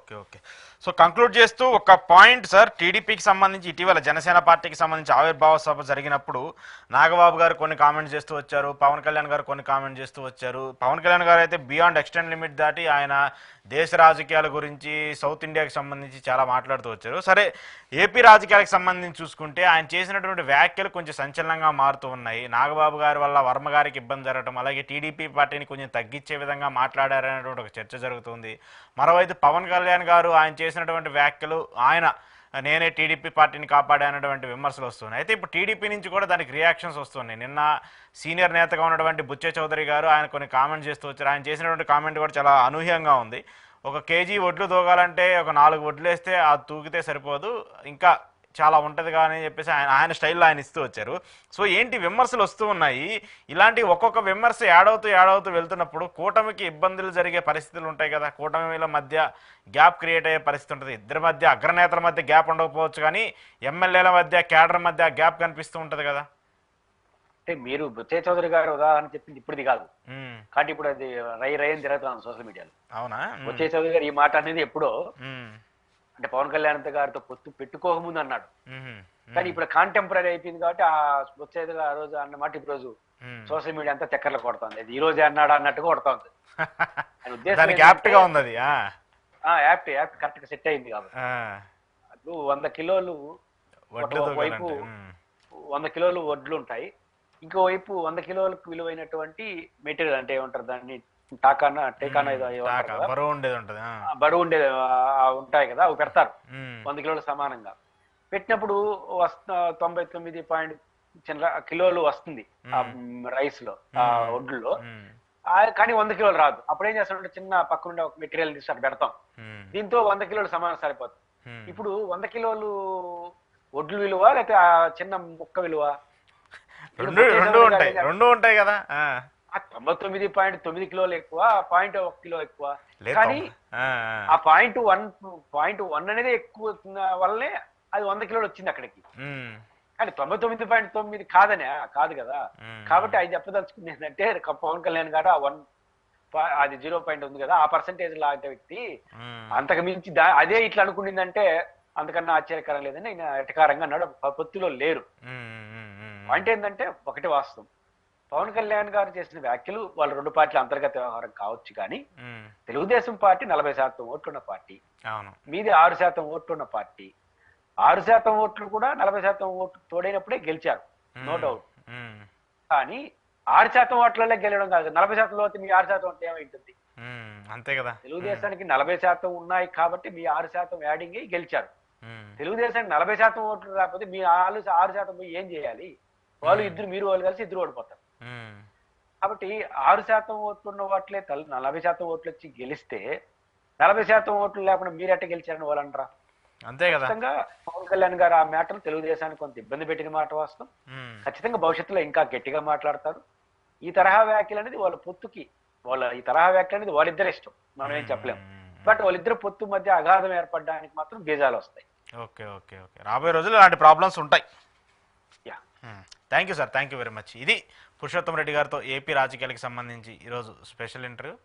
Okay okay so conclude చేస్తూ ఒక point sir, టీడీపీకి సంబంధించి ఇటీవల జనసేన పార్టీకి సంబంధించి ఆవిర్భావ సభ జరిగినప్పుడు నాగబాబు గారు కొన్ని కామెంట్స్ చేస్తూ వచ్చారు, పవన్ కళ్యాణ్ గారు కొన్ని కామెంట్ చేస్తూ వచ్చారు. పవన్ కళ్యాణ్ గారు అయితే బియాండ్ ఎక్స్టెండ్ లిమిట్ దాటి ఆయన దేశ రాజకీయాల గురించి, సౌత్ ఇండియాకి సంబంధించి చాలా మాట్లాడుతూ వచ్చారు. సరే, ఏపీ రాజకీయాలకు సంబంధించి చూసుకుంటే ఆయన చేసినటువంటి వ్యాఖ్యలు కొంచెం సంచలనంగా మారుతూ ఉన్నాయి. నాగబాబు గారి వల్ల వర్మ గారికి ఇబ్బంది జరగడం, అలాగే టీడీపీ పార్టీని కొంచెం తగ్గించే విధంగా మాట్లాడారనేటువంటి ఒక చర్చ జరుగుతుంది. మరోవైపు పవన్ కళ్యాణ్ గారు ఆయన చేసినటువంటి వ్యాఖ్యలు, ఆయన నేనే టీడీపీ పార్టీని కాపాడానటువంటి విమర్శలు వస్తున్నాయి. అయితే ఇప్పుడు టీడీపీ నుంచి కూడా దానికి రియాక్షన్స్ వస్తున్నాయి. నిన్న సీనియర్ నేతగా ఉన్నటువంటి బుచ్చే చౌదరి గారు ఆయన కొన్ని కామెంట్స్ చేస్తూ వచ్చారు. ఆయన చేసినటువంటి కామెంట్ కూడా చాలా అనూహ్యంగా ఉంది. ఒక కేజీ వడ్లు తూగాలంటే ఒక 4 వడ్లు వేస్తే అది తూగితే సరిపోదు, ఇంకా చాలా ఉంటుంది కానీ చెప్పేసి ఆయన స్టైల్లో ఆయన ఇస్తూ వచ్చారు. సో ఏంటి విమర్శలు వస్తూ ఉన్నాయి. ఇలాంటి ఒక్కొక్క విమర్శ యాడవుతూ వెళ్తున్నప్పుడు కూటమికి ఇబ్బందులు జరిగే పరిస్థితులు ఉంటాయి కదా. కూటమిల మధ్య గ్యాప్ క్రియేట్ అయ్యే పరిస్థితి ఉంటుంది. ఇద్దరి మధ్య, అగ్రనేతల మధ్య గ్యాప్ ఉండకపోవచ్చు కానీ ఎమ్మెల్యేల మధ్య, క్యాడర్ మధ్య గ్యాప్ కనిపిస్తూ ఉంటుంది కదా. అంటే మీరు బుచ్చే చౌదరి గారు ఉదాహరణ చెప్పింది ఇప్పుడుది కాదు, కాబట్టి ఇప్పుడు అది రై అని తిరుగుతాను సోషల్ మీడియాలో. అవునా? బుచ్చే చౌదరి గారు ఈ మాట అనేది ఎప్పుడో, అంటే పవన్ కళ్యాణ్ గారితో పొత్తు పెట్టుకోకముందు అన్నాడు. కానీ ఇప్పుడు కాంటెంపరీ అయిపోయింది కాబట్టి ఆ బుచ్చే గారు ఆ రోజు అన్నమాట ఇప్పుడు రోజు సోషల్ మీడియా అంతా చక్కర్లు కొడుతుంది. అది ఈ రోజే అన్నాడు అన్నట్టుగా కొడుతుంది. ఆయన ఉద్దేశం యాప్ట్ కరెక్ట్ గా సెట్ అయింది కాబట్టి. ఇప్పుడు 100 కిలోలు వైపు 100 కిలోలు వడ్లు ఉంటాయి, ఇంకోవైపు 100 కిలోలకు విలువైనటువంటి మెటీరియల్, అంటే ఏమంటారు దాన్ని, టేకానా బరువు ఉండేది ఉంటాయి కదా, అవి పెడతారు 100 కిలోలు సమానంగా. పెట్టినప్పుడు 99 కిలోలు వస్తుంది ఆ రైస్ లో, ఆ వడ్లలో, కానీ 100 కిలోలు రాదు. అప్పుడు ఏం చేస్తామంటే చిన్న పక్కనుండే ఒక మెటీరియల్ తీసి అక్కడ పెడతాం, దీంతో 100 కిలోలు సమానం సరిపోతుంది. ఇప్పుడు 100 కిలోలు వడ్లు విలువ లేకపోతే ఆ చిన్న ముక్క విలువ రెండు ఉంటాయి కదా. 99.9 కిలోలు ఎక్కువ, 0.1 కిలో ఎక్కువ, కానీ ఆ 0.1 అనేది ఎక్కువ వల్లనే అది 100 కిలోలు వచ్చింది అక్కడికి. కానీ 99.9 కాదు కదా. కాబట్టి అది చెప్పదలుచుకుంది ఏంటంటే, పవన్ కళ్యాణ్ గారు అది 0 ఉంది కదా, ఆ పర్సంటేజ్ లాంటి వ్యక్తి అంతకు మించి అదే ఇట్లా అనుకుంటుందంటే అంతకన్నా ఆశ్చర్యకరం లేదని ఆయన ఎటకారంగా అన్నాడు. పొత్తులో లేరు. పాయింట్ ఏంటంటే, ఒకటి వాస్తవం, పవన్ కళ్యాణ్ గారు చేసిన వ్యాఖ్యలు వాళ్ళ 2 పార్టీల అంతర్గత వ్యవహారం కావచ్చు, కానీ తెలుగుదేశం పార్టీ 40% ఓట్లున్న పార్టీ, మీది 6% ఓట్లున్న పార్టీ. 6% ఓట్లు కూడా 40% ఓట్లు తోడైనప్పుడే గెలిచారు, నో డౌట్. కానీ 6% ఓట్లలో గెలవడం కాదు, 40% ఓట్లు మీ 6% ఓట్లు ఏమైంటుంది? అంతే కదా. తెలుగుదేశానికి 40% ఉన్నాయి కాబట్టి మీ 6% యాడింగ్ అయ్యి గెలిచారు. తెలుగుదేశానికి 40% ఓట్లు రాకపోతే మీ 6% పోయి ఏం చేయాలి? మీరు వాళ్ళు కలిసి ఇద్దరు ఓడిపోతారు. కాబట్టి 6% ఓట్లున్న ఓట్లే 40% ఓట్లు వచ్చి గెలిస్తే 40% ఓట్లు లేకుండా మీరెట్ట గెలిచారని వాళ్ళు అంటారా? అంతే కదా. ఖచ్చితంగా పవన్ కళ్యాణ్ గారు ఆ మ్యాటర్ తెలుగుదేశానికి కొంత ఇబ్బంది పెట్టిన మాట వాస్తవం. ఖచ్చితంగా భవిష్యత్తులో ఇంకా గట్టిగా మాట్లాడతారు. ఈ తరహా వ్యాఖ్యలు అనేది వాళ్ళ పొత్తుకి, ఈ తరహా వ్యాఖ్యలు అనేది వాళ్ళిద్దరు ఇష్టం, మనం ఏం చెప్పలేము. బట్ వాళ్ళిద్దరు పొత్తు మధ్య అగాధం ఏర్పడడానికి మాత్రం బీజాలు వస్తాయి. ఓకే ఓకే ఓకే రాబోయే రోజులు ఇలాంటి ప్రాబ్లమ్స్ ఉంటాయి. Thank you sir, thank you very much. ఇది పురుషోత్తం రెడ్డి గారితో ఏపీ రాజకీయాలకు సంబంధించి ఈరోజు స్పెషల్ ఇంటర్వ్యూ.